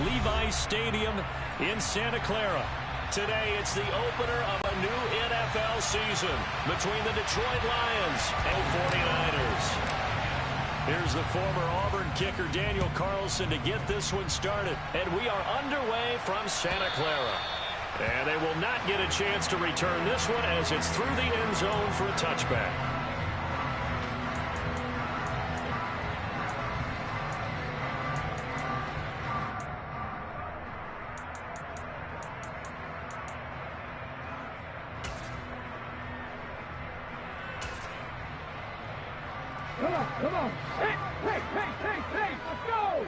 Levi's Stadium in Santa Clara. Today, it's the opener of a new NFL season between the Detroit Lions and 49ers. Here's the former Auburn kicker Daniel Carlson to get this one started. And we are underway from Santa Clara. And they will not get a chance to return this one as it's through the end zone for a touchback. Come on. Hey, let's go!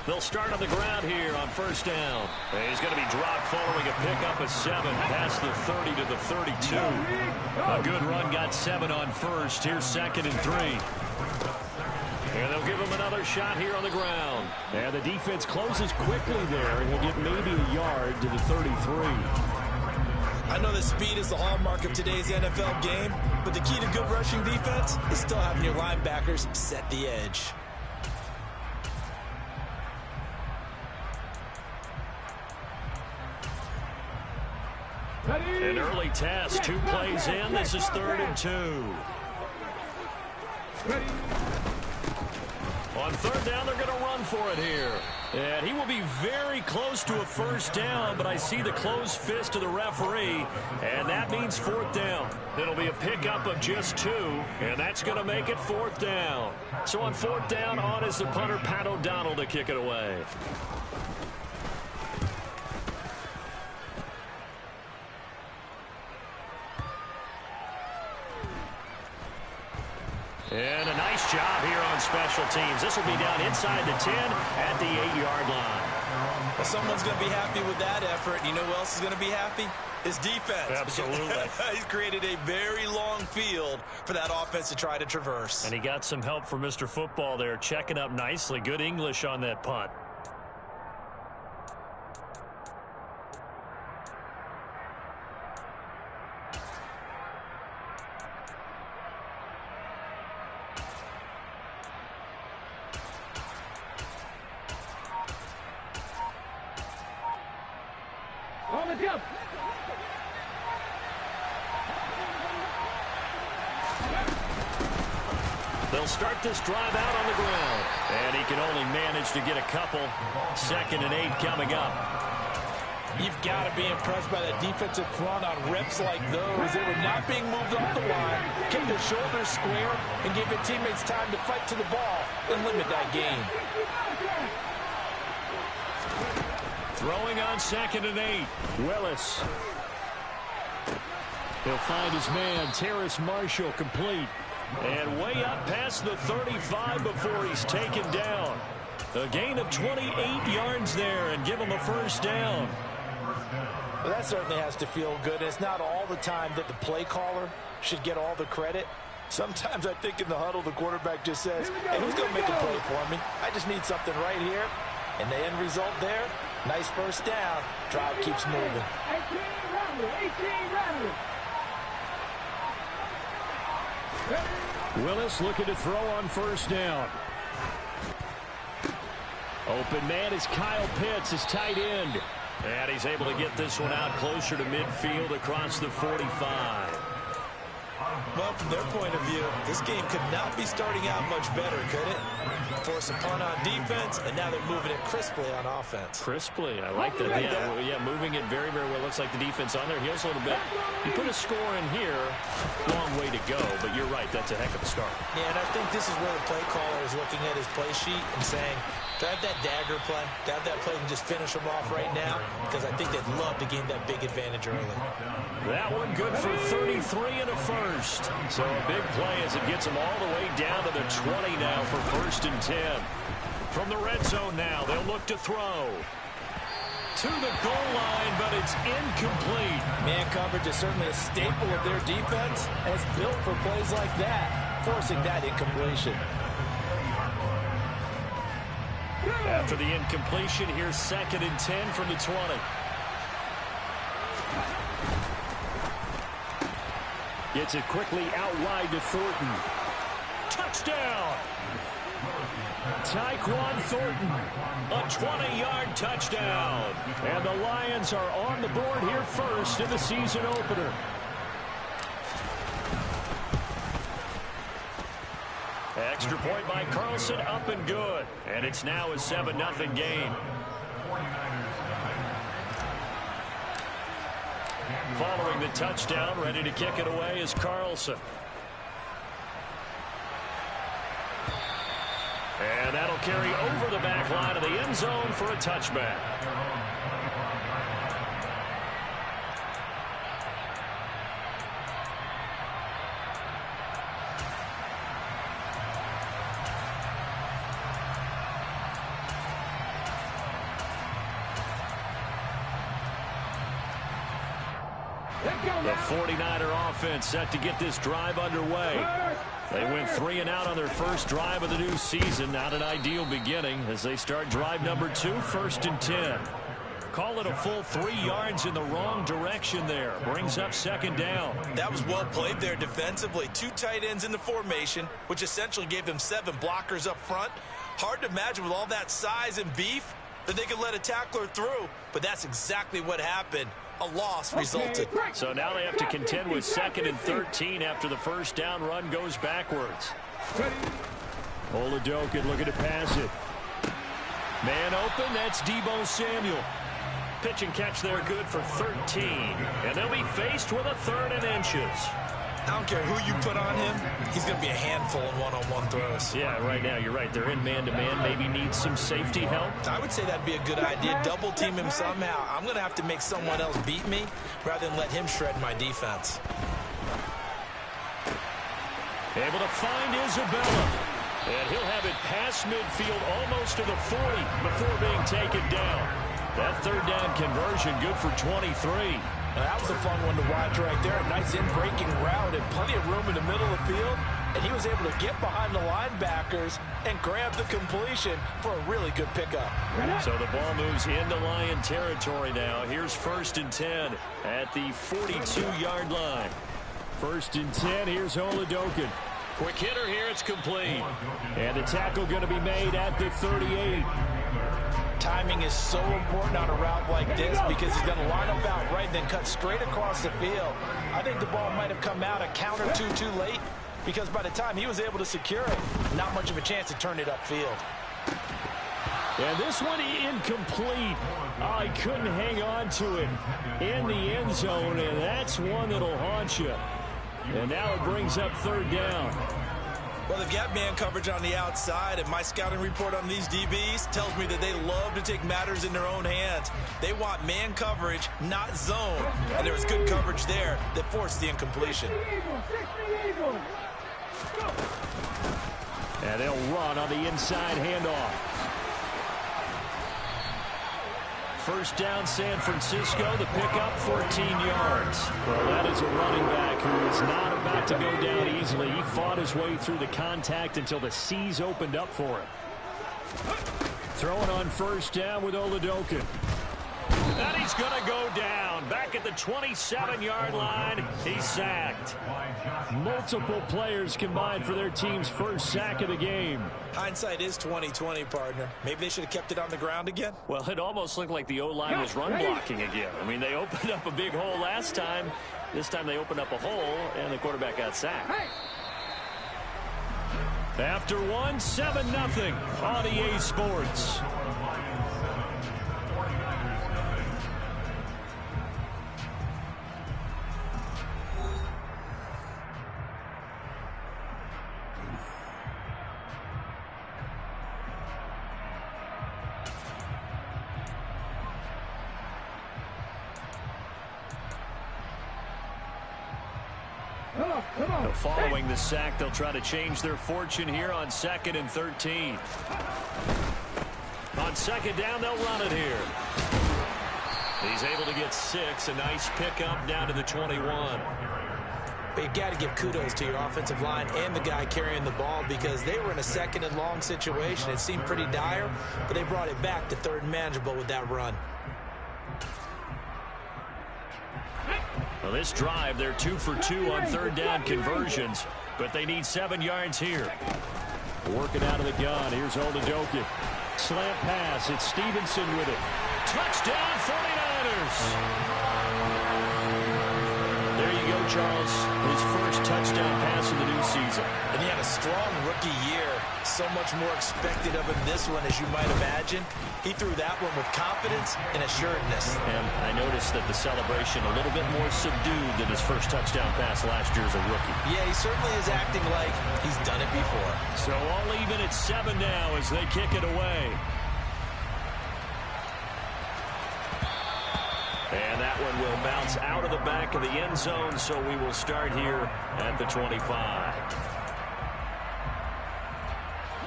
They'll start on the ground here on first down. He's going to be dropped following a pickup of 7 past the 30 to the 32. A good run got 7 on first. Here's 2nd and 3. And they'll give him another shot here on the ground. And the defense closes quickly there, and he'll get maybe a yard to the 33. I know that speed is the hallmark of today's NFL game, but the key to good rushing defense is still having your linebackers set the edge. An early test, 2 plays in. This is 3rd and 2. On 3rd down, they're going to run for it here. And he will be very close to a first down, but I see the closed fist of the referee, and that means 4th down. It'll be a pickup of just 2, and that's going to make it 4th down. So on 4th down, on is the punter, Pat O'Donnell, to kick it away. And a nice job here on special teams. This will be down inside the 10 at the 8-yard line. Well, someone's going to be happy with that effort. You know who else is going to be happy? His defense. Absolutely. He's created a very long field for that offense to try to traverse. And he got some help from Mr. Football there, checking up nicely. Good English on that punt. On the jump. They'll start this drive out on the ground. And he can only manage to get a couple. 2nd and 8 coming up. You've got to be impressed by that defensive front on reps like those. They were not being moved off the line, kept their shoulders square, and gave their teammates time to fight to the ball and limit that gain. Throwing on 2nd and 8. Willis. He'll find his man, Terrace Marshall, complete. And way up past the 35 before he's taken down. A gain of 28 yards there and give him a first down. Well, that certainly has to feel good. It's not all the time that the play caller should get all the credit. Sometimes I think in the huddle, the quarterback just says, hey, who's going to make a play for me? I just need something right here. And the end result there, nice first down. Drive keeps moving. 18 rounders. Willis looking to throw on first down. Open man is Kyle Pitts, his tight end. And he's able to get this one out closer to midfield across the 45. Well, from their point of view, this game could not be starting out much better, could it? Force a punt on defense, and now they're moving it crisply on offense. Crisply, I like that. Yeah, moving it very, very well. Looks like the defense on there heals a little bit. You put a score in here, long way to go, but you're right, that's a heck of a start. Yeah, and I think this is where the play caller is looking at his play sheet and saying, do I have that dagger play? Do I have that play and just finish them off right now? Because I think they'd love to gain that big advantage early. That one good for 33 and a first. So a big play as it gets them all the way down to the 20 now for 1st and 10. From the red zone now, they'll look to throw. To the goal line, but it's incomplete. Man coverage is certainly a staple of their defense, and it's built for plays like that, forcing that incompletion. After the incompletion, here's 2nd and 10 from the 20. Gets it quickly out wide to Thornton. Touchdown! Tyquan Thornton, a 20-yard touchdown. And the Lions are on the board here first in the season opener. Extra point by Carlson, up and good. And it's now a 7-0 game. Following the touchdown, ready to kick it away is Carlson. And that'll carry over the back line of the end zone for a touchback. The 49er offense set to get this drive underway. They went 3 and out on their first drive of the new season. Not an ideal beginning as they start drive number 2, 1st and 10. Call it a full 3 yards in the wrong direction there. Brings up 2nd down. That was well played there defensively. 2 tight ends in the formation, which essentially gave them 7 blockers up front. Hard to imagine with all that size and beef that they could let a tackler through, but that's exactly what happened. A loss resulted. So now they have to contend with 2nd and 13 after the first down run goes backwards. Oladokin looking to pass it. Man open, that's Deebo Samuel. Pitch and catch there good for 13. And they'll be faced with a 3rd and inches. I don't care who you put on him, he's going to be a handful in one-on-one throws. Yeah, right now, you're right. They're in man-to-man. Maybe need some safety help. I would say that'd be a good idea. Double team him somehow. I'm going to have to make someone else beat me rather than let him shred my defense. Able to find Isabella. And he'll have it past midfield almost to the 40 before being taken down. That 3rd down conversion good for 23. Now, that was a fun one to watch right there. A nice in-breaking route and plenty of room in the middle of the field. And he was able to get behind the linebackers and grab the completion for a really good pickup. So the ball moves into Lion territory now. Here's 1st and 10 at the 42-yard line. 1st and 10, here's Oladokin. Quick hitter here, it's complete. And the tackle going to be made at the 38. Timing is so important on a route like this because he's going to line up out right and then cut straight across the field. I think the ball might have come out a count or two too late because by the time he was able to secure it, not much of a chance to turn it upfield. And this one incomplete. Oh, he couldn't hang on to it in the end zone, and that's one that'll haunt you. And now it brings up 3rd down. Well, they've got man coverage on the outside, and my scouting report on these DBs tells me that they love to take matters in their own hands. They want man coverage, not zone. And there was good coverage there that forced the incompletion. And they'll run on the inside handoff. 1st down, San Francisco. The pickup, 14 yards. Well, that is a running back who is not about to go down easily. He fought his way through the contact until the C's opened up for him. Throwing on 1st down with Oladokin. And he's going to go down. Back at the 27-yard line, he's sacked. Multiple players combined for their team's 1st sack of the game. Hindsight is 20/20, partner. Maybe they should have kept it on the ground again. Well, it almost looked like the O-line was run blocking again. I mean, they opened up a big hole last time. This time they opened up a hole, and the quarterback got sacked. After one, 7-0 on EA Sports. Following the sack, they'll try to change their fortune here on 2nd and 13. On 2nd down, they'll run it here. He's able to get 6. A nice pickup down to the 21. But you've got to give kudos to your offensive line and the guy carrying the ball because they were in a 2nd and long situation. It seemed pretty dire, but they brought it back to 3rd and manageable with that run. Well, this drive, they're 2 for 2 on 3rd down conversions, but they need 7 yards here. Working out of the gun. Here's Oladokun. Slant pass. It's Stevenson with it. Touchdown 49ers. There you go, Charles. His first touchdown pass of the new season. And he had a strong rookie year. So much more expected of him this one, as you might imagine. He threw that one with confidence and assuredness. And I noticed that the celebration a little bit more subdued than his first touchdown pass last year as a rookie. Yeah, he certainly is acting like he's done it before. So all even at 7 now as they kick it away. And that one will bounce out of the back of the end zone, so we will start here at the 25.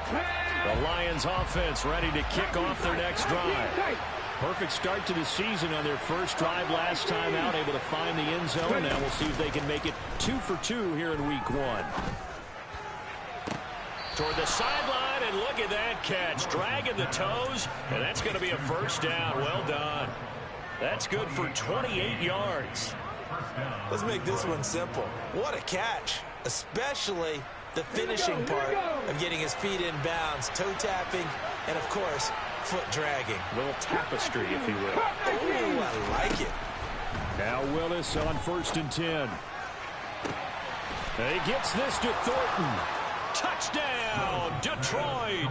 The Lions offense ready to kick off their next drive. Perfect start to the season on their first drive last time out, able to find the end zone. Now we'll see if they can make it 2 for 2 here in week 1. Toward the sideline, and look at that catch. Dragging the toes, and that's going to be a first down. Well done. That's good for 28 yards. Let's make this one simple. What a catch, especially the finishing part of getting his feet in bounds, toe tapping, and of course, foot dragging. A little tapestry, if you will. Ooh, I like it. Now Willis on 1st and 10. He gets this to Thornton. Touchdown, Detroit.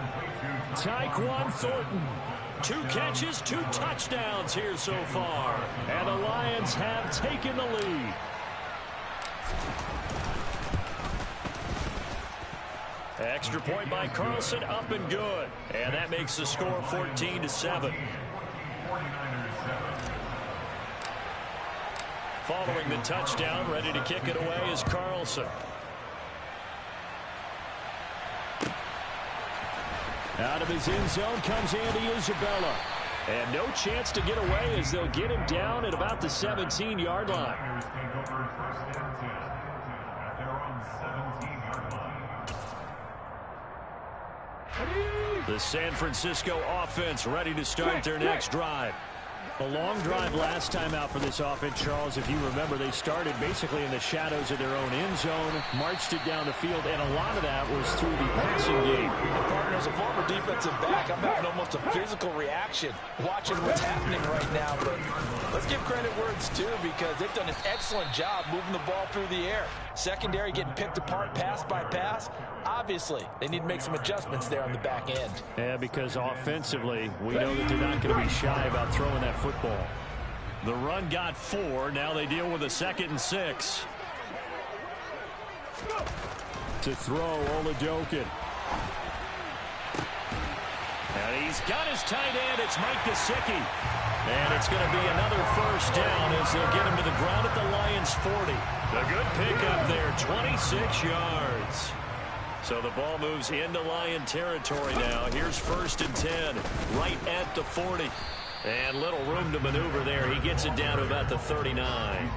Tyquan Thornton. 2 catches, 2 touchdowns here so far. And the Lions have taken the lead. Extra point by Carlson, up and good. And that makes the score 14-7. Following the touchdown, ready to kick it away is Carlson. Out of his end zone comes Andy Isabella. And no chance to get away as they'll get him down at about the 17-yard line. The San Francisco offense ready to start their next drive. A long drive last time out for this offense, Charles. If you remember, they started basically in the shadows of their own end zone, marched it down the field, and a lot of that was through the passing game. Partner, as a former defensive back, I'm having almost a physical reaction watching what's happening right now. But let's give credit where it's due, because they've done an excellent job moving the ball through the air. Secondary getting picked apart pass by pass. Obviously, they need to make some adjustments there on the back end. Yeah, because offensively, we know that they're not going to be shy about throwing that football. The run got 4. Now they deal with a 2nd and 6. To throw, Oladokun. And he's got his tight end. It's Mike Gesicki. And it's going to be another first down as they'll get him to the ground at the Lions' 40. A good pickup there, 26 yards. So the ball moves into Lion territory now. Here's 1st and 10, right at the 40. And little room to maneuver there. He gets it down to about the 39.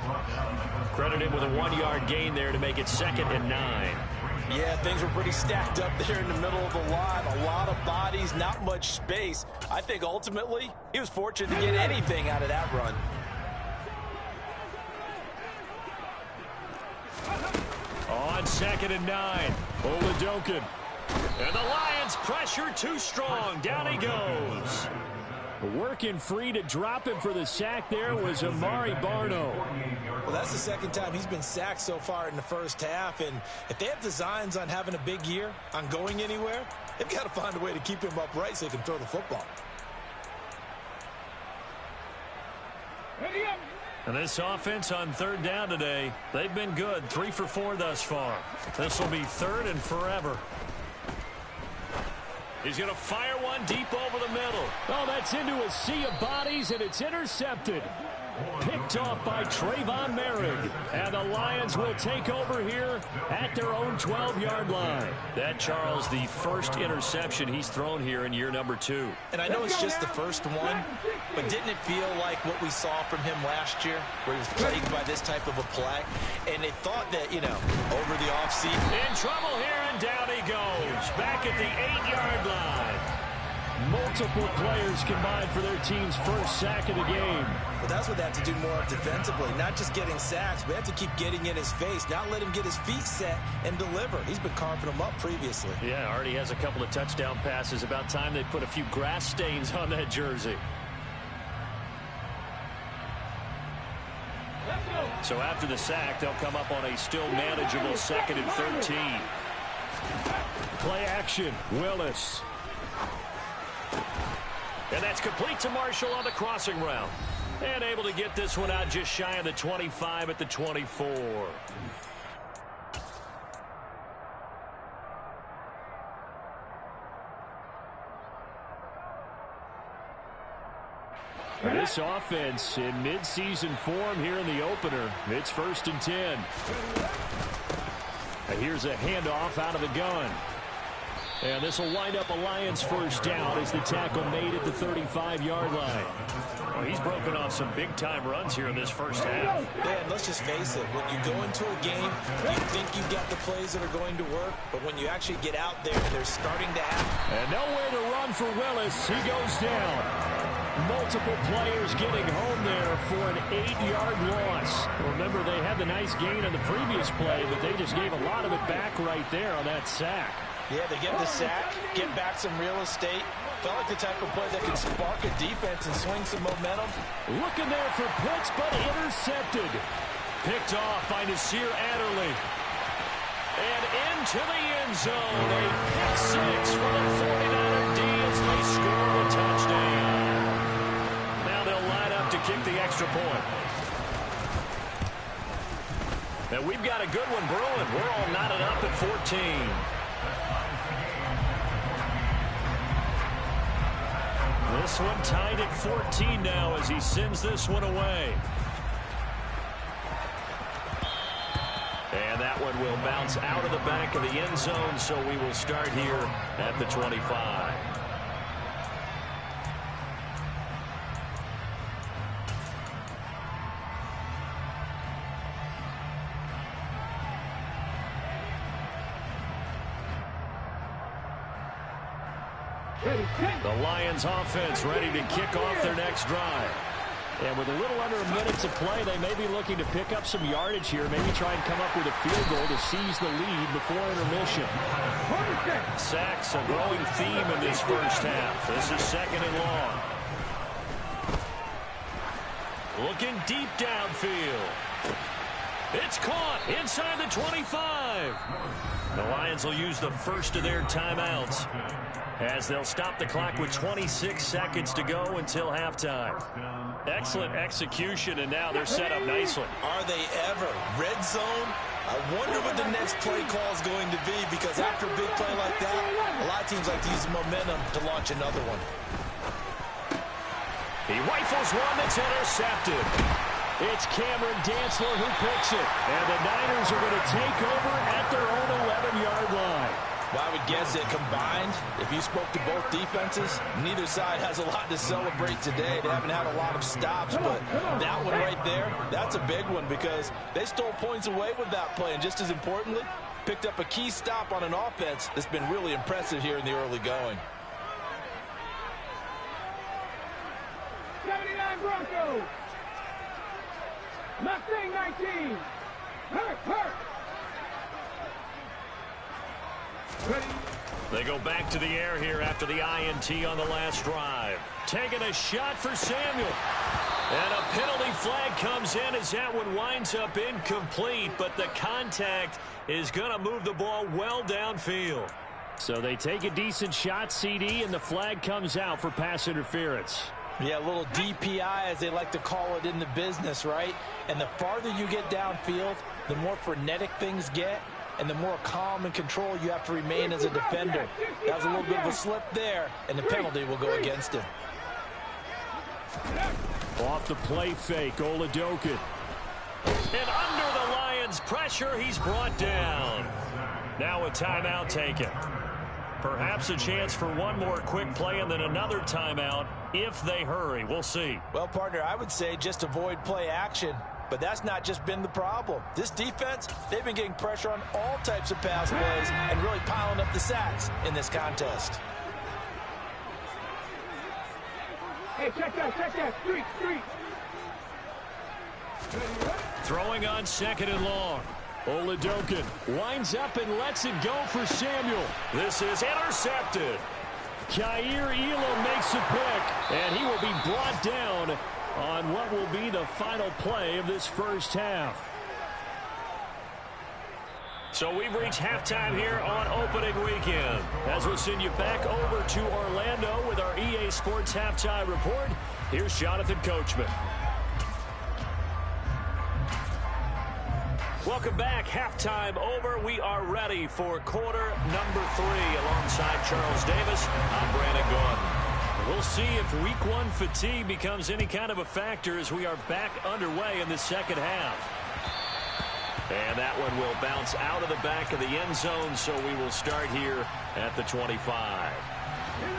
Credit him with a 1-yard gain there to make it 2nd and 9. Yeah, things were pretty stacked up there in the middle of the line. A lot of bodies, not much space. I think ultimately he was fortunate to get anything out of that run. On 2nd and 9, Oladokun. And the Lions pressure too strong. Down he goes. Working free to drop him for the sack there was Amari Barno. Well, that's the 2nd time he's been sacked so far in the first half. And if they have designs on having a big year, on going anywhere, they've got to find a way to keep him upright so he can throw the football. And this offense on 3rd down today, they've been good. 3 for 4 thus far. This will be 3rd and forever. He's going to fire one deep over the middle. Oh, that's into a sea of bodies, and it's intercepted. Picked off by Trayvon Merrick. And the Lions will take over here at their own 12-yard line. That, Charles, the first interception he's thrown here in year number 2. And I know it's just the first one, but didn't it feel like what we saw from him last year, where he was plagued by this type of a play? And they thought that, you know, over the offseason. In trouble here, and down he goes. Back at the 8-yard line. Multiple players combined for their team's first sack of the game. Well, that's what they have to do more of defensively. Not just getting sacks, but they have to keep getting in his face. Not let him get his feet set and deliver. He's been carving them up previously. Yeah, already has a couple of touchdown passes. About time they put a few grass stains on that jersey. So after the sack, they'll come up on a still manageable 2nd and 13. Play action, Willis. And that's complete to Marshall on the crossing route. And able to get this one out just shy of the 25 at the 24. This offense in mid-season form here in the opener. It's 1st and 10. Here's a handoff out of the gun. And this will wind up a Lions first down as the tackle made at the 35-yard line. Well, he's broken off some big-time runs here in this first half. Man, let's just face it. When you go into a game, you think you've got the plays that are going to work, but when you actually get out there, they're starting to happen. And nowhere to run for Willis. He goes down. Multiple players getting home there for an 8-yard loss. Remember, they had the nice gain on the previous play, but they just gave a lot of it back right there on that sack. Yeah, they get the sack, get back some real estate. Felt like the type of play that can spark a defense and swing some momentum. Looking there for Pitts, but intercepted. Picked off by Nasir Adderley. And into the end zone. A pick six for the 49er D as they score a touchdown. Now they'll line up to kick the extra point. And we've got a good one brewing. We're all knotted up at 14. This one tied at 14 now as he sends this one away. And that one will bounce out of the back of the end zone, so we will start here at the 25. The Lions offense ready to kick off their next drive. And with a little under a minute to play, they may be looking to pick up some yardage here, maybe try and come up with a field goal to seize the lead before intermission. Sacks a growing theme in this first half. This is 2nd and long. Looking deep downfield. It's caught inside the 25. The Lions will use the first of their timeouts as they'll stop the clock with 26 seconds to go until halftime. Excellent execution, and now they're set up nicely. Are they ever? Red zone? I wonder what the next play call is going to be, because after a big play like that, a lot of teams like to use momentum to launch another one. He rifles one that's intercepted. It's Cameron Dantzler who picks it. And the Niners are going to take over at their own 11-yard line. Well, I would guess that combined, if you spoke to both defenses, neither side has a lot to celebrate today. They haven't had a lot of stops, but that one right there, that's a big one because they stole points away with that play. And just as importantly, picked up a key stop on an offense that's been really impressive here in the early going. 79 Broncos. Mustang 19. Hurt. They go back to the air here after the INT on the last drive. Taking a shot for Samuel. And a penalty flag comes in as that one winds up incomplete, but the contact is going to move the ball well downfield. So they take a decent shot, CD, and the flag comes out for pass interference. Yeah, a little DPI, as they like to call it in the business, right? And the farther you get downfield, the more frenetic things get, and the more calm and control you have to remain as a defender. That was a little bit of a slip there, and the penalty will go against him. Off the play fake, Oladokin. And under the Lions' pressure, he's brought down. Now a timeout taken. Perhaps a chance for one more quick play and then another timeout if they hurry. We'll see. Well, partner, I would say just avoid play action. But that's not just been the problem. This defense, they've been getting pressure on all types of pass plays and really piling up the sacks in this contest. Hey, check that. Street. Throwing on 2nd and long. Oladokin winds up and lets it go for Samuel. This is intercepted. Kaiir Elam makes a pick, and he will be brought down on what will be the final play of this first half. So we've reached halftime here on opening weekend. As we'll send you back over to Orlando with our EA Sports Halftime Report, here's Jonathan Coachman. Welcome back. Halftime over. We are ready for quarter number 3 alongside Charles Davis. I'm Brandon Gordon. We'll see if week 1 fatigue becomes any kind of a factor as we are back underway in the second half. And that one will bounce out of the back of the end zone, so we will start here at the 25.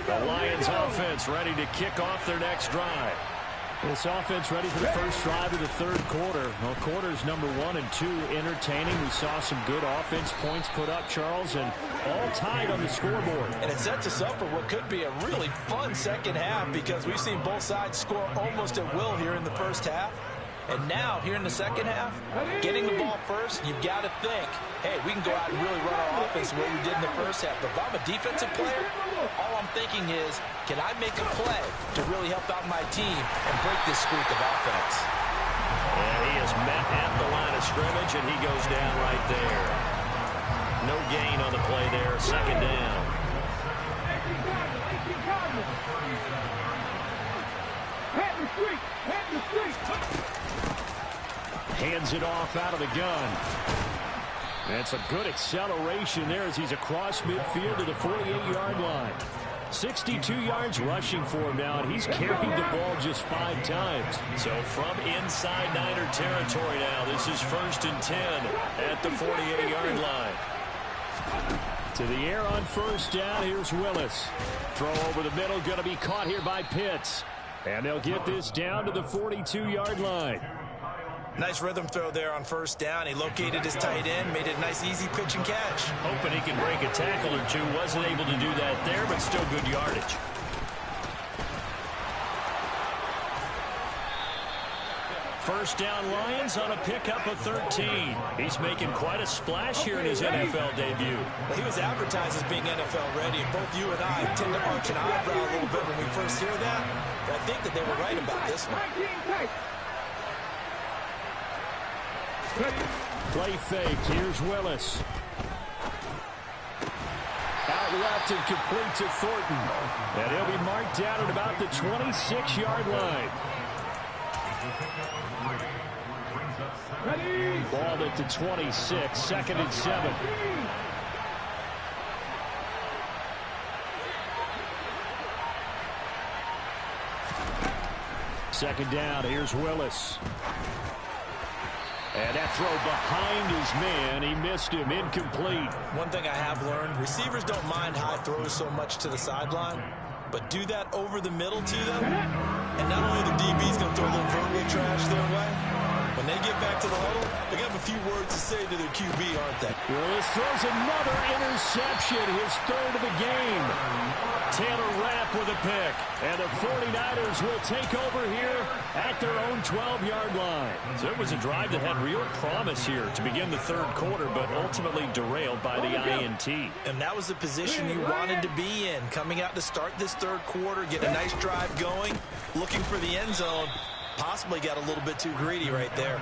The Lions offense ready to kick off their next drive. This offense ready for the first drive of the third quarter. Well, quarters number 1 and 2 entertaining. We saw some good offense points put up, Charles, and all tied on the scoreboard. And it sets us up for what could be a really fun second half because we've seen both sides score almost at will here in the first half. And now, here in the second half, getting the ball first, you've got to think, hey, we can go out and really run our offense the way we did in the first half. But if I'm a defensive player, all I'm thinking is, can I make a play to really help out my team and break this streak of offense? And he is met at the line of scrimmage, and he goes down right there. No gain on the play there, second down. Hands it off out of the gun. That's a good acceleration there as he's across midfield to the 48-yard line. 62 yards rushing for him now, and he's carried the ball just 5 times. So from inside Niner territory now, this is 1st and 10 at the 48-yard line. To the air on first down, here's Willis. Throw over the middle, going to be caught here by Pitts. And they'll get this down to the 42-yard line. Nice rhythm throw there on first down. He located his tight end, made it a nice easy pitch and catch. Hoping he can break a tackle or two. Wasn't able to do that there, but still good yardage. First down Lions on a pickup of 13. He's making quite a splash here in his NFL debut. Well, he was advertised as being NFL ready, and both you and I tend to arch an eyebrow a little bit when we first hear that. But I think that they were right about this one. Play fake. Here's Willis. Out left and complete to Thornton. And he'll be marked down at about the 26-yard line. Ball at the 26, 2nd and 7. Second down, here's Willis. And that throw behind his man, he missed him, incomplete. One thing I have learned, receivers don't mind high throws so much to the sideline, but do that over the middle to them, and not only the DB's going to throw a little verbal trash their way, when they get back to the huddle, they have a few words to say to their QB, aren't they? Willis throws another interception, his 3rd of the game. Taylor Rapp with a pick, and the 49ers will take over here at their own 12-yard line. So it was a drive that had real promise here to begin the third quarter, but ultimately derailed by the INT. And that was the position you wanted to be in, coming out to start this third quarter, get a nice drive going, looking for the end zone. Possibly got a little bit too greedy right there.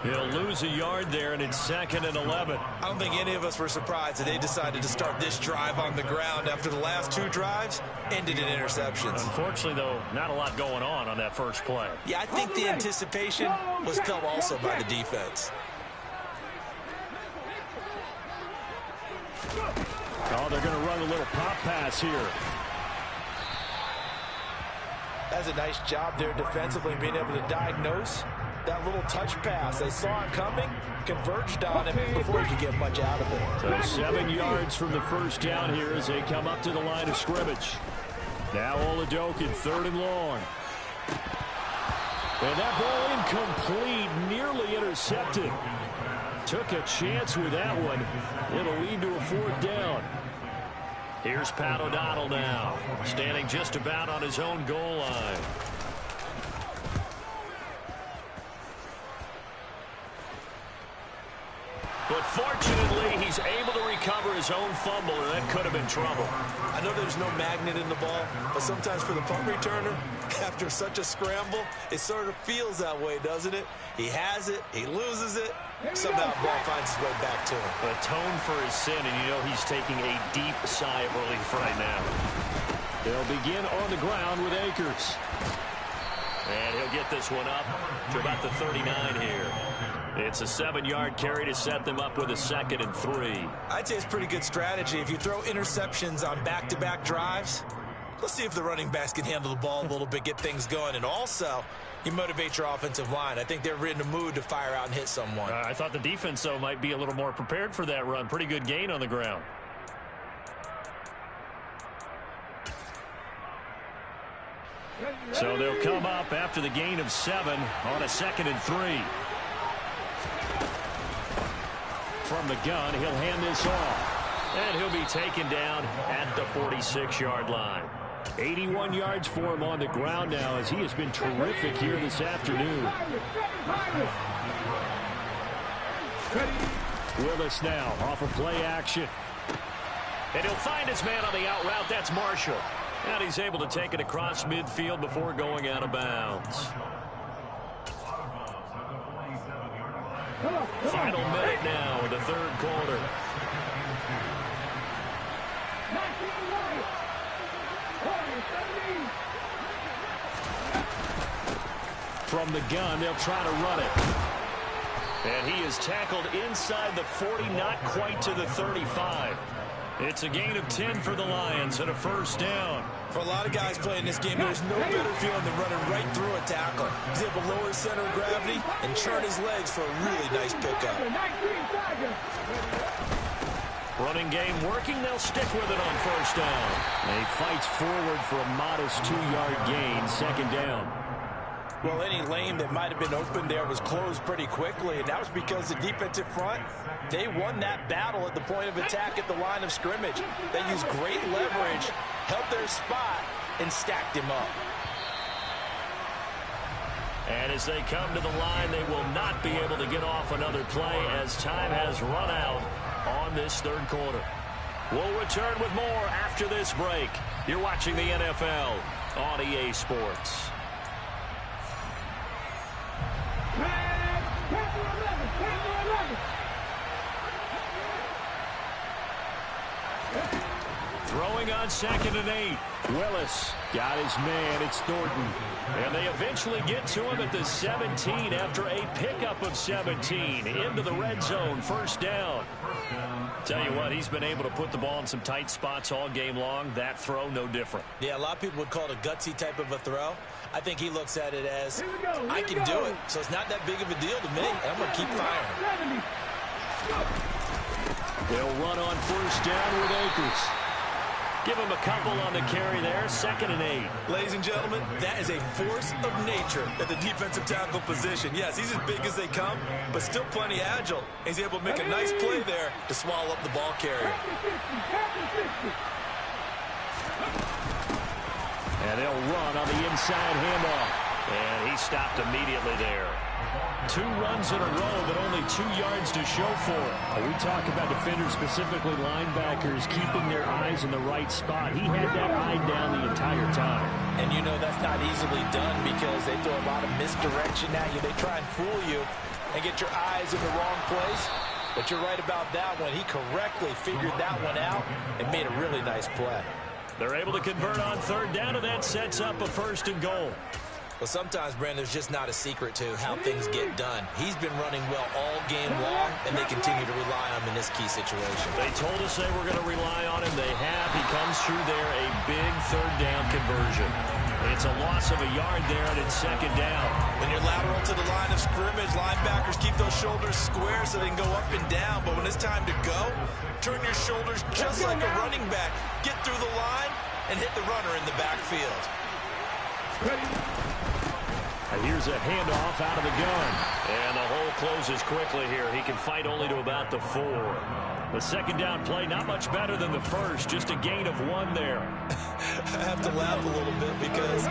He'll lose a yard there, and it's 2nd and 11. I don't think any of us were surprised that they decided to start this drive on the ground after the last 2 drives ended in interceptions. Unfortunately, though, not a lot going on that first play. Yeah, I think the anticipation was felt also by the defense. Oh, they're going to run a little pop pass here. That's a nice job there defensively, being able to diagnose that little touch pass. They saw it coming, converged on him before he could get much out of it. So 7 yards from the first down here as they come up to the line of scrimmage. Now Oladokin, 3rd and long. And that ball incomplete, nearly intercepted. Took a chance with that one. It'll lead to a 4th down. Here's Pat O'Donnell now, standing just about on his own goal line. But fortunately, he's able to recover his own fumble, and that could have been trouble. I know there's no magnet in the ball, but sometimes for the punt returner, after such a scramble, it sort of feels that way, doesn't it? He has it, he loses it, somehow the ball finds its way back to him. Atone for his sin, and you know he's taking a deep sigh of relief right now. They'll begin on the ground with Akers. And he'll get this one up to about the 39 here. It's a 7-yard carry to set them up with a 2nd and 3. I'd say it's pretty good strategy. If you throw interceptions on back-to-back drives, let's see if the running backs can handle the ball a little bit, get things going. And also, you motivate your offensive line. I think they're in the mood to fire out and hit someone. I thought the defense, though, might be a little more prepared for that run. Pretty good gain on the ground. So they'll come up after the gain of 7 on a 2nd and 3. From the gun, he'll hand this off. And he'll be taken down at the 46-yard line. 81 yards for him on the ground now, as he has been terrific here this afternoon. Willis now off of play action. And he'll find his man on the out route. That's Marshall. And he's able to take it across midfield before going out of bounds. Final minute now of the 3rd quarter. From the gun, they'll try to run it. And he is tackled inside the 40, not quite to the 35. It's a gain of 10 for the Lions and a 1st down. For a lot of guys playing this game, there's no better feeling than running right through a tackle. He's able to lower his center of gravity and churn his legs for a really nice pickup. Running game working. They'll stick with it on 1st down. And he fights forward for a modest 2-yard gain, 2nd down. Well, any lane that might have been open there was closed pretty quickly, and that was because the defensive front, they won that battle at the point of attack at the line of scrimmage. They used great leverage, held their spot, and stacked him up. And as they come to the line, they will not be able to get off another play as time has run out on this 3rd quarter. We'll return with more after this break. You're watching the NFL on EA Sports. Throwing on 2nd and 8. Willis got his man. It's Thornton. And they eventually get to him at the 17 after a pickup of 17 into the red zone. 1st down. Tell you what, he's been able to put the ball in some tight spots all game long. That throw, no different. Yeah, a lot of people would call it a gutsy type of a throw. I think he looks at it as, I can do it, so it's not that big of a deal to me, and I'm going to keep firing. They'll run on 1st down with Akers. Give him a couple on the carry there, 2nd and 8. Ladies and gentlemen, that is a force of nature at the defensive tackle position. Yes, he's as big as they come, but still plenty agile. He's able to make a nice play there to swallow up the ball carrier. And they'll run on the inside handoff. And he stopped immediately there. 2 runs in a row, but only 2 yards to show for it. We talk about defenders, specifically linebackers, keeping their eyes in the right spot. He had that eye down the entire time. And you know that's not easily done because they throw a lot of misdirection at you. They try and fool you and get your eyes in the wrong place. But you're right about that one. He correctly figured that one out and made a really nice play. They're able to convert on 3rd down, and that sets up a 1st and goal. Well, sometimes, Brandon, there's just not a secret to how things get done. He's been running well all game long, and they continue to rely on him in this key situation. They told us they were going to rely on him. They have. He comes through there, a big 3rd down conversion. It's a loss of a yard there, and it's 2nd down. When you're lateral to the line of scrimmage, linebackers keep those shoulders square so they can go up and down. But when it's time to go, turn your shoulders just like a running back. Get through the line and hit the runner in the backfield. And here's a handoff out of the gun. And the hole closes quickly here. He can fight only to about the 4. The 2nd down play, not much better than the first. Just a gain of 1 there. I have to laugh a little bit because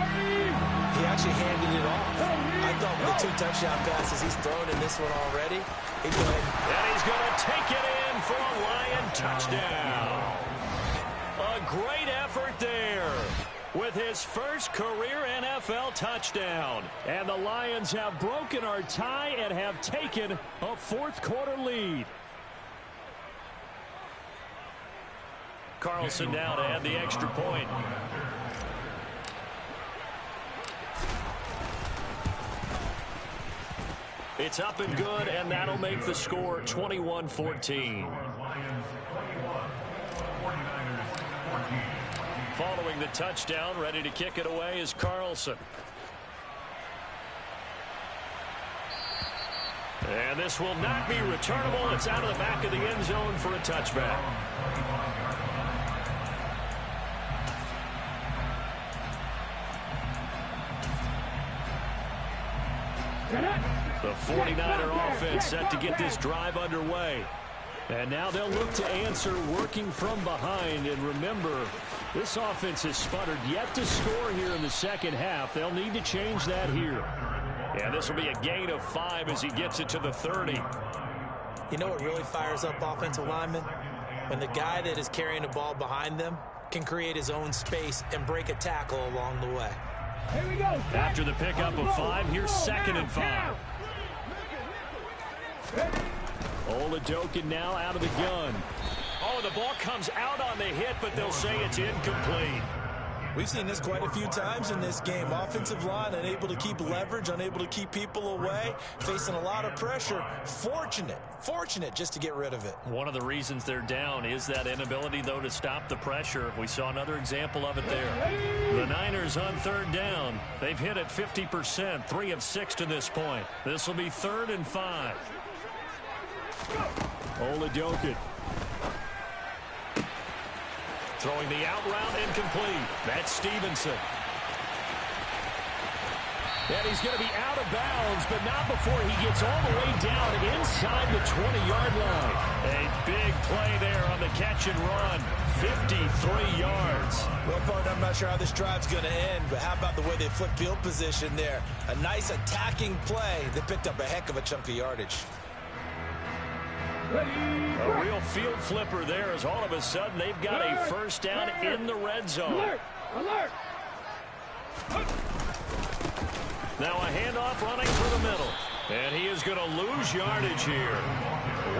He actually handed it off. I thought with the 2 touchdown passes he's thrown in this one already, he'd go ahead. And he's going to take it in for a Lion touchdown. A great effort there with his first career NFL touchdown. And the Lions have broken our tie and have taken a fourth-quarter lead. Carlson now to add the extra point. It's up and good, and that'll make the score 21-14. Following the touchdown, ready to kick it away is Carlson. And this will not be returnable. It's out of the back of the end zone for a touchback. The 49er offense set to get this drive underway. And now they'll look to answer working from behind. And remember, this offense has sputtered yet to score here in the second half. They'll need to change that here. And this will be a gain of 5 as he gets it to the 30. You know what really fires up offensive linemen? When the guy that is carrying the ball behind them can create his own space and break a tackle along the way. Here we go. After the pickup of 5, here's 2nd and 5. Oladokin now out of the gun. Oh, the ball comes out on the hit, but they'll say it's incomplete. We've seen this quite a few times in this game. Offensive line unable to keep leverage, unable to keep people away, facing a lot of pressure. Fortunate just to get rid of it. One of the reasons they're down is that inability, though, to stop the pressure. We saw another example of it there. The Niners on 3rd down. They've hit it 50%, 3 of 6 to this point. This will be 3rd and 5. Oladokin. Throwing the out route incomplete. That's Stevenson. And he's going to be out of bounds, but not before he gets all the way down inside the 20-yard line. A big play there on the catch and run. 53 yards. Well, partner, I'm not sure how this drive's going to end, but how about the way they flipped field position there? A nice attacking play that picked up a heck of a chunk of yardage. A real field flipper there as all of a sudden they've got a first down in the red zone. Alert! Now a handoff running through the middle. And he is going to lose yardage here.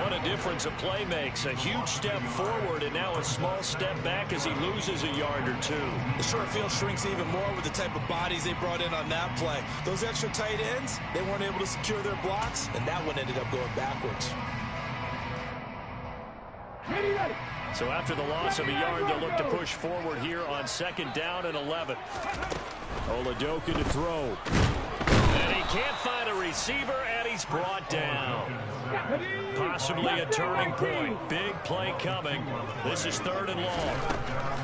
What a difference a play makes. A huge step forward and now a small step back as he loses a yard or 2. The short field shrinks even more with the type of bodies they brought in on that play. Those extra tight ends, they weren't able to secure their blocks, and that one ended up going backwards. Ready. So after the loss of a yard, they'll look to push forward here on 2nd down and 11. Oladokin to throw. And he can't find a receiver, and he's brought down. Possibly a turning point. Big play coming. This is 3rd and long.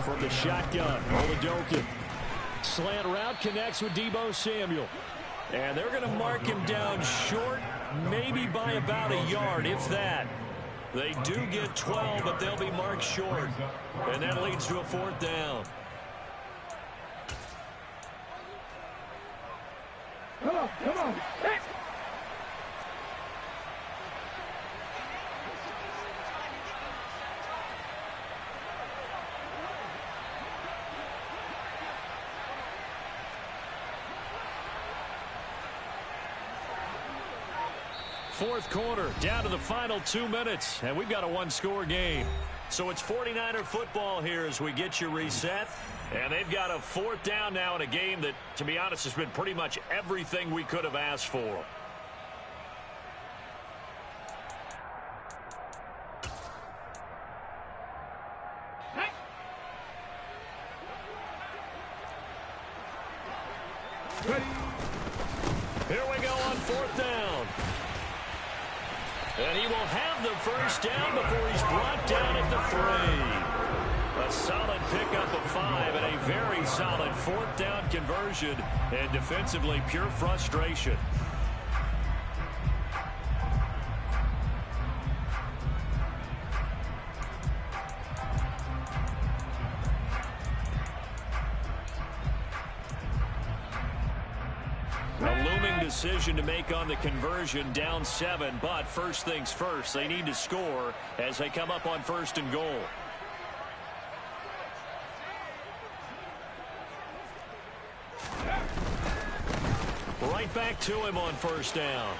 From the shotgun, Oladokin. Slant route connects with Deebo Samuel. And they're going to mark him down short, maybe by about a yard, if that. They do get 12, but they'll be marked short. And that leads to a 4th down. Come on. Hey. Fourth quarter, down to the final 2 minutes, and we've got a 1-score game. So it's 49er football here as we get you reset. And they've got a 4th down now in a game that, to be honest, has been pretty much everything we could have asked for. Here we go on 4th down. And he will have the first down before he's brought down at the 3. A solid pickup of 5 and a very solid 4th down conversion. And defensively, pure frustration. A looming decision to make on the conversion, down 7, but first things first, they need to score as they come up on 1st and goal. Right back to him on 1st down.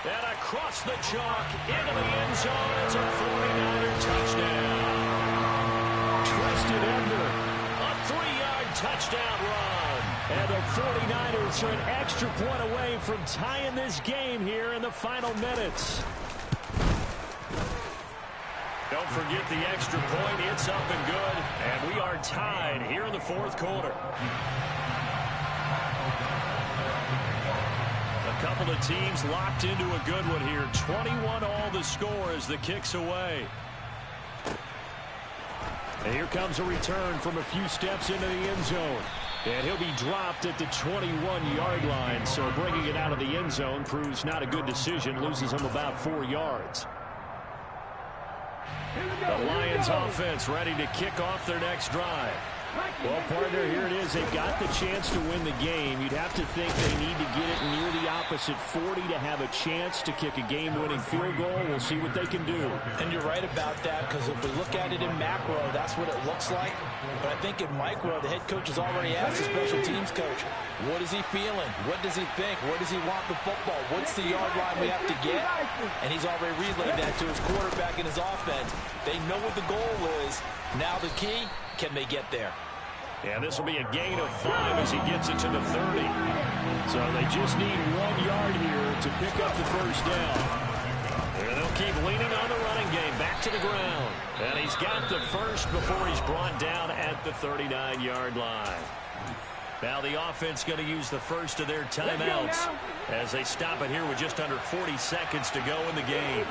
And across the chalk into the end zone. It's a 49er touchdown. Twisted under. A 3-yard touchdown run. And the 49ers are an extra point away from tying this game here in the final minutes. Don't forget the extra point. It's up and good. And we are tied here in the 4th quarter. A couple of teams locked into a good one here. 21-all the score as the kick's away. And here comes a return from a few steps into the end zone. And he'll be dropped at the 21-yard line. So bringing it out of the end zone proves not a good decision. Loses him about 4 yards. The Lions offense ready to kick off their next drive. Well, partner, here it is. They've got the chance to win the game. You'd have to think they need to get it near the opposite 40 to have a chance to kick a game-winning field goal. We'll see what they can do. And you're right about that, because if we look at it in macro, that's what it looks like. But I think in micro, the head coach has already asked the special teams coach, what is he feeling? What does he think? Where does he want the football? What's the yard line we have to get? And he's already relayed that to his quarterback and his offense. They know what the goal is. Now the key, can they get there? Yeah, this will be a gain of 5 as he gets it to the 30. So they just need 1 yard here to pick up the 1st down. And they'll keep leaning on the running game back to the ground. And he's got the 1st before he's brought down at the 39-yard line. Now the offense going to use the 1st of their timeouts as they stop it here with just under 40 seconds to go in the game.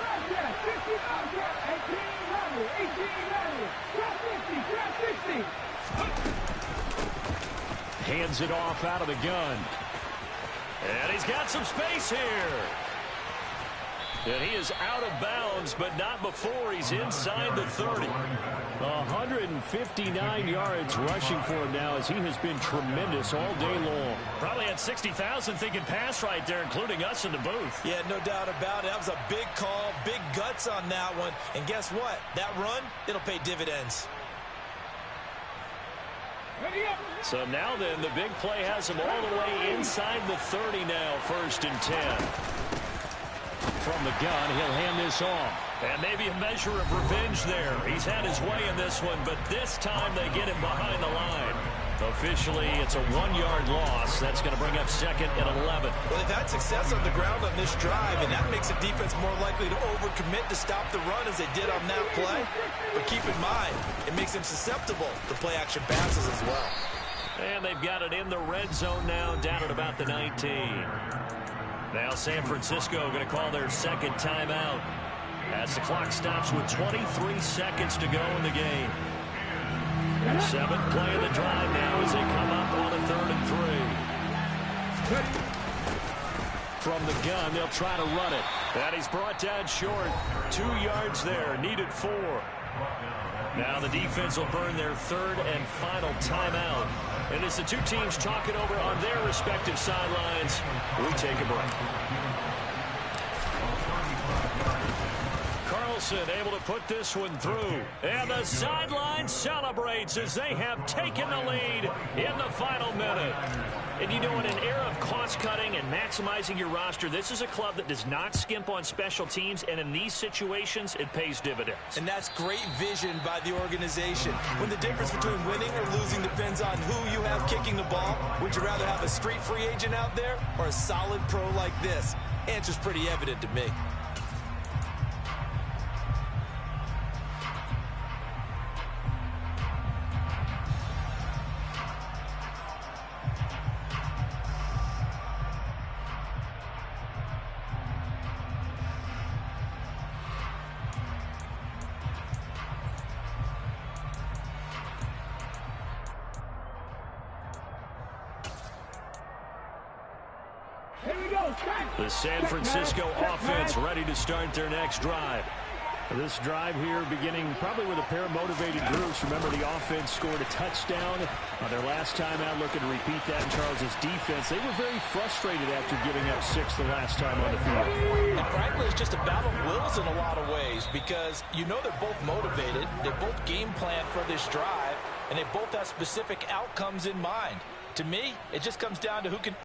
Hands it off out of the gun. And he's got some space here. And he is out of bounds, but not before he's inside the 30. 159 yards rushing for him now as he has been tremendous all day long. Probably had 60,000 thinking pass right there, including us in the booth. Yeah, no doubt about it. That was a big call, big guts on that one. And guess what? That run, it'll pay dividends. So now then, the big play has him all the way inside the 30 now, 1st and 10. From the gun, he'll hand this off. And maybe a measure of revenge there. He's had his way in this one, but this time they get him behind the line. Officially, it's a 1-yard loss. That's going to bring up 2nd and 11. Well, they've had success on the ground on this drive, and that makes the defense more likely to overcommit to stop the run as they did on that play. But keep in mind, it makes them susceptible to play-action passes as well. And they've got it in the red zone now, down at about the 19. Now San Francisco going to call their 2nd timeout as the clock stops with 23 seconds to go in the game. 7th play of the drive now as they come up on a 3rd and 3. From the gun, they'll try to run it. And he's brought down short. 2 yards there, needed 4. Now the defense will burn their 3rd and final timeout. And as the two teams talk it over on their respective sidelines, we take a break. Carlson able to put this one through. And the sideline celebrates as they have taken the lead in the final minute. And you know, in an era of cost-cutting and maximizing your roster, this is a club that does not skimp on special teams, and in these situations, it pays dividends. And that's great vision by the organization. When the difference between winning or losing depends on who you have kicking the ball, would you rather have a street free agent out there or a solid pro like this? Answer's pretty evident to me. The San Francisco offense ready to start their next drive. This drive here beginning probably with a pair of motivated groups. Remember, the offense scored a touchdown on their last time out, looking to repeat that in Charles' defense. They were very frustrated after giving up 6 the last time on the field. And frankly, it's just a battle of wills in a lot of ways because you know they're both motivated. They both game plan for this drive, and they both have specific outcomes in mind. To me, it just comes down to who can